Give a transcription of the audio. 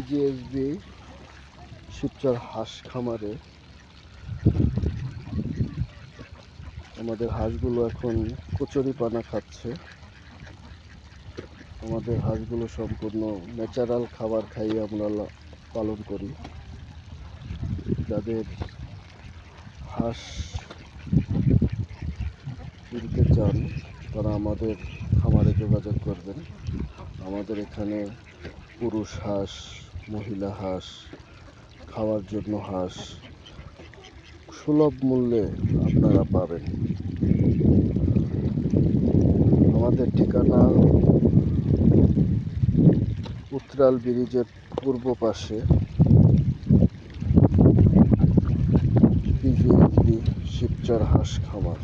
বিজিএসবি শিবচর হাঁস খামারে আমাদের হাঁসগুলো এখন কচুরিপানা খাচ্ছে। আমাদের হাঁসগুলো সম্পূর্ণ ন্যাচারাল খাবার খাইয়ে আমরা পালন করি। যাদের হাঁস কিনতে চান তারা আমাদের খামারে যোগাযোগ করবেন। আমাদের এখানে পুরুষ হাঁস, মহিলা হাঁস, খাওয়ার জন্য হাঁস সুলভ মূল্যে আপনারা পাবেন। আমাদের ঠিকানা উত্রাল ব্রিজের পূর্ব পাশে, বিজিএসবি শিবচর হাঁস খামার।